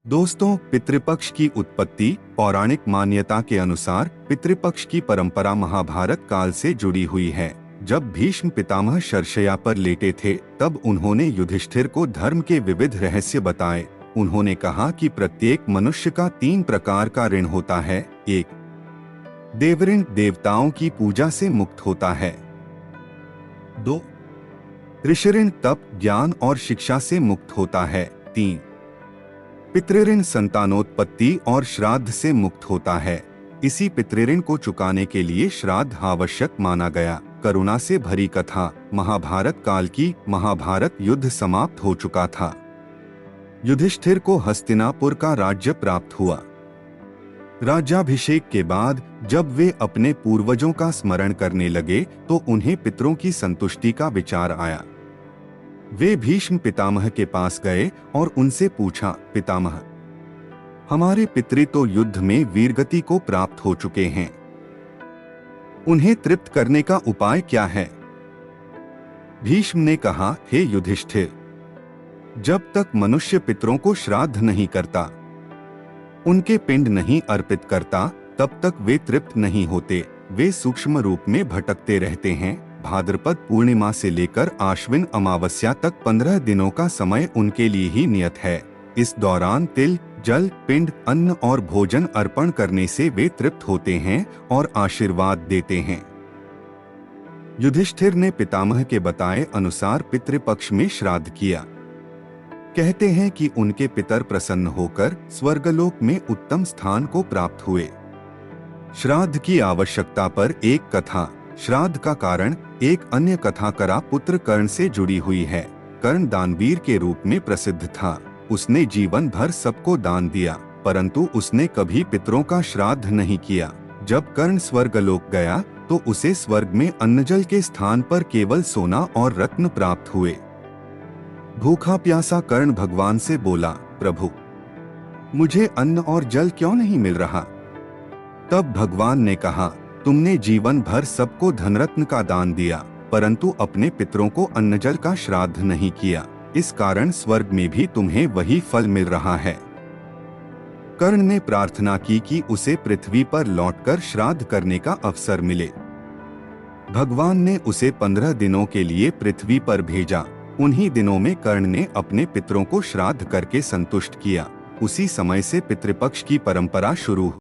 दोस्तों, पितृपक्ष की उत्पत्ति पौराणिक मान्यता के अनुसार पितृपक्ष की परंपरा महाभारत काल से जुड़ी हुई है। जब भीष्म पितामह शरशय्या पर लेटे थे, तब उन्होंने युधिष्ठिर को धर्म के विविध रहस्य बताए। उन्होंने कहा कि प्रत्येक मनुष्य का 3 प्रकार का ऋण होता है। 1. देवऋण, देवताओं की पूजा से मुक्त होता है। 2. ऋषिऋण, तप, ज्ञान और शिक्षा से मुक्त होता है। 3. पितृऋण, संतानोत्पत्ति और श्राद्ध से मुक्त होता है। इसी पितृऋण को चुकाने के लिए श्राद्ध आवश्यक माना गया। करुणा से भरी कथा। महाभारत काल की महाभारत युद्ध समाप्त हो चुका था। युधिष्ठिर को हस्तिनापुर का राज्य प्राप्त हुआ। राज्याभिषेक के बाद जब वे अपने पूर्वजों का स्मरण करने लगे तो उन्हें पितरों की संतुष्टि का विचार आया। वे भीष्म पितामह के पास गए और उनसे पूछा, पितामह, हमारे पितृ तो युद्ध में वीरगति को प्राप्त हो चुके हैं, उन्हें तृप्त करने का उपाय क्या है? भीष्म ने कहा, हे युधिष्ठिर, जब तक मनुष्य पितरों को श्राद्ध नहीं करता, उनके पिंड नहीं अर्पित करता, तब तक वे तृप्त नहीं होते। वे सूक्ष्म रूप में भटकते रहते हैं। भाद्रपद पूर्णिमा से लेकर आश्विन अमावस्या तक 15 दिनों का समय उनके लिए ही नियत है। इस दौरान तिल, जल, पिंड, अन्न और भोजन अर्पण करने से वे तृप्त होते हैं और आशीर्वाद देते हैं। युधिष्ठिर ने पितामह के बताए अनुसार पितृपक्ष में श्राद्ध किया। कहते हैं कि उनके पितर प्रसन्न होकर स्वर्गलोक में उत्तम स्थान को प्राप्त हुए। श्राद्ध की आवश्यकता पर एक कथा। श्राद्ध का कारण एक अन्य कथा करा पुत्र कर्ण से जुड़ी हुई है। कर्ण दानवीर के रूप में प्रसिद्ध था। उसने जीवन भर सबको दान दिया, परंतु उसने कभी पितरों का श्राद्ध नहीं किया। जब कर्ण स्वर्गलोक गया तो उसे स्वर्ग में अन्नजल के स्थान पर केवल सोना और रत्न प्राप्त हुए। भूखा प्यासा कर्ण भगवान से बोला, प्रभु, मुझे अन्न और जल क्यों नहीं मिल रहा? तब भगवान ने कहा, तुमने जीवन भर सबको धनरत्न का दान दिया, परंतु अपने पितरों को अन्नजल का श्राद्ध नहीं किया। इस कारण स्वर्ग में भी तुम्हें वही फल मिल रहा है। कर्ण ने प्रार्थना की कि उसे पृथ्वी पर लौटकर श्राद्ध करने का अवसर मिले। भगवान ने उसे 15 दिनों के लिए पृथ्वी पर भेजा। उन्हीं दिनों में कर्ण ने अपने पितरों को श्राद्ध करके संतुष्ट किया। उसी समय से पितृपक्ष की परंपरा शुरू हुई।